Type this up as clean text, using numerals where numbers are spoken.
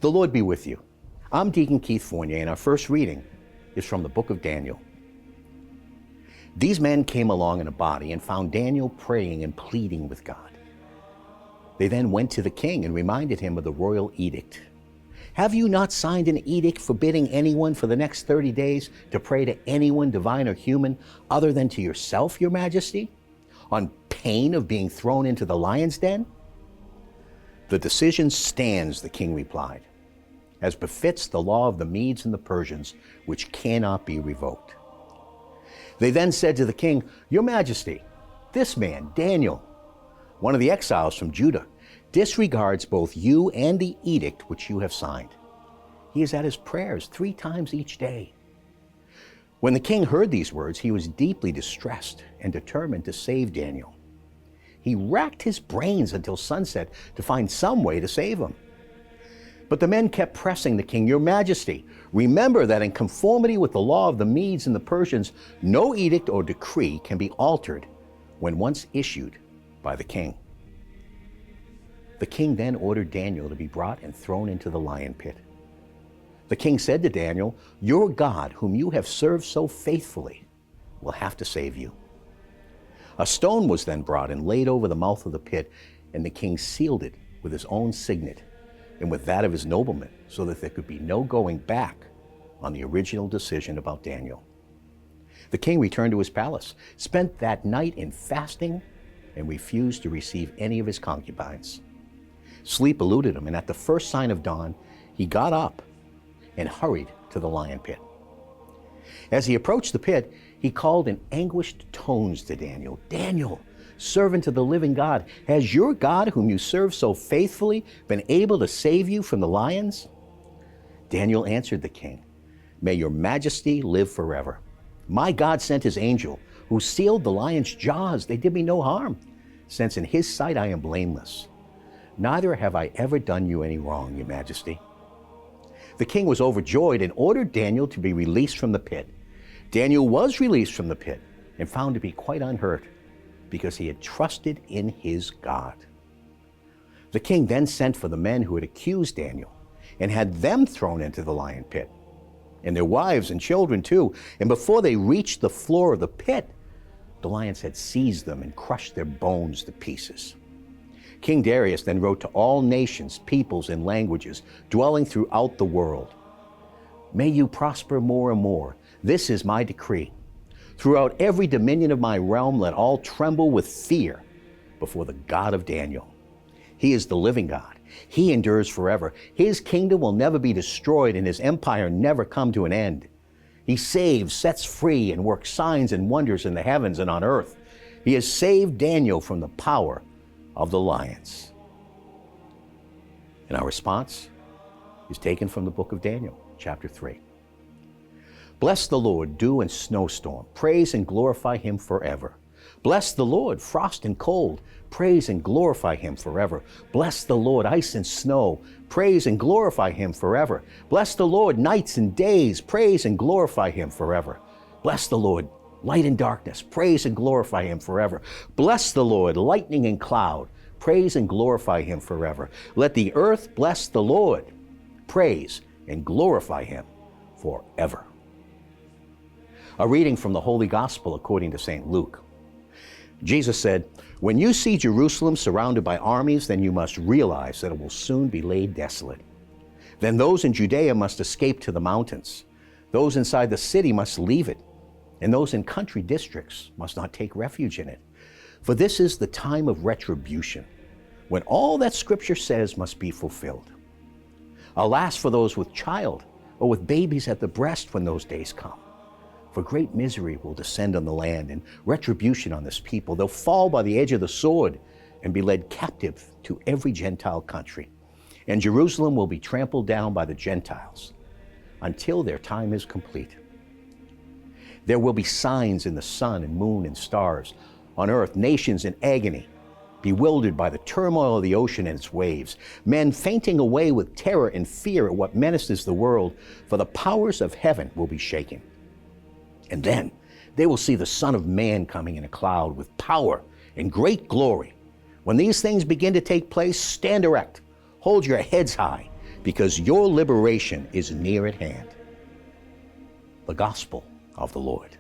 The Lord be with you. I'm Deacon Keith Fournier, and our first reading is from the book of Daniel. These men came along in a body and found Daniel praying and pleading with God. They then went to the king and reminded him of the royal edict. Have you not signed an edict forbidding anyone for the next 30 days to pray to anyone, divine or human, other than to yourself, your majesty, on pain of being thrown into the lion's den? The decision stands, the king replied, as befits the law of the Medes and the Persians, which cannot be revoked. They then said to the king, Your Majesty, this man, Daniel, one of the exiles from Judah, disregards both you and the edict which you have signed. He is at his prayers 3 times each day. When the king heard these words, he was deeply distressed and determined to save Daniel. He racked his brains until sunset to find some way to save him. But the men kept pressing the king, Your Majesty, remember that in conformity with the law of the Medes and the Persians, no edict or decree can be altered when once issued by the king. The king then ordered Daniel to be brought and thrown into the lion pit. The king said to Daniel, Your God, whom you have served so faithfully, will have to save you. A stone was then brought and laid over the mouth of the pit, and the king sealed it with his own signet and with that of his noblemen, so that there could be no going back on the original decision about Daniel. The king returned to his palace, spent that night in fasting, and refused to receive any of his concubines. Sleep eluded him, and at the first sign of dawn, he got up and hurried to the lion pit. As he approached the pit, he called in anguished tones to Daniel, Daniel, servant of the living God, has your God, whom you serve so faithfully, been able to save you from the lions? Daniel answered the king, May your majesty live forever. My God sent his angel, who sealed the lion's jaws. They did me no harm, since in his sight I am blameless. Neither have I ever done you any wrong, your majesty. The king was overjoyed and ordered Daniel to be released from the pit. Daniel was released from the pit and found to be quite unhurt because he had trusted in his God. The king then sent for the men who had accused Daniel and had them thrown into the lion pit, and their wives and children too. And before they reached the floor of the pit, the lions had seized them and crushed their bones to pieces. King Darius then wrote to all nations, peoples, and languages dwelling throughout the world, May you prosper more and more. This is my decree. Throughout every dominion of my realm, let all tremble with fear before the God of Daniel. He is the living God. He endures forever. His kingdom will never be destroyed, and his empire never come to an end. He saves, sets free, and works signs and wonders in the heavens and on earth. He has saved Daniel from the power of the lions. And our response is taken from the book of Daniel, chapter 3. Bless the Lord, dew and snowstorm. Praise and glorify him forever. Bless the Lord, frost and cold. Praise and glorify him forever. Bless the Lord, ice and snow. Praise and glorify him forever. Bless the Lord, nights and days. Praise and glorify him forever. Bless the Lord, light and darkness. Praise and glorify him forever. Bless the Lord, lightning and cloud. Praise and glorify him forever. Let the earth bless the Lord. Praise and glorify him forever. A reading from the Holy Gospel according to St. Luke. Jesus said, When you see Jerusalem surrounded by armies, then you must realize that it will soon be laid desolate. Then those in Judea must escape to the mountains. Those inside the city must leave it, and those in country districts must not take refuge in it. For this is the time of retribution, when all that Scripture says must be fulfilled. Alas for those with child or with babies at the breast when those days come. For great misery will descend on the land and retribution on this people. They'll fall by the edge of the sword and be led captive to every Gentile country. And Jerusalem will be trampled down by the Gentiles until their time is complete. There will be signs in the sun and moon and stars, on earth nations in agony, bewildered by the turmoil of the ocean and its waves, men fainting away with terror and fear at what menaces the world, for the powers of heaven will be shaken. And then they will see the Son of Man coming in a cloud with power and great glory. When these things begin to take place, stand erect, hold your heads high, because your liberation is near at hand. The Gospel of the Lord.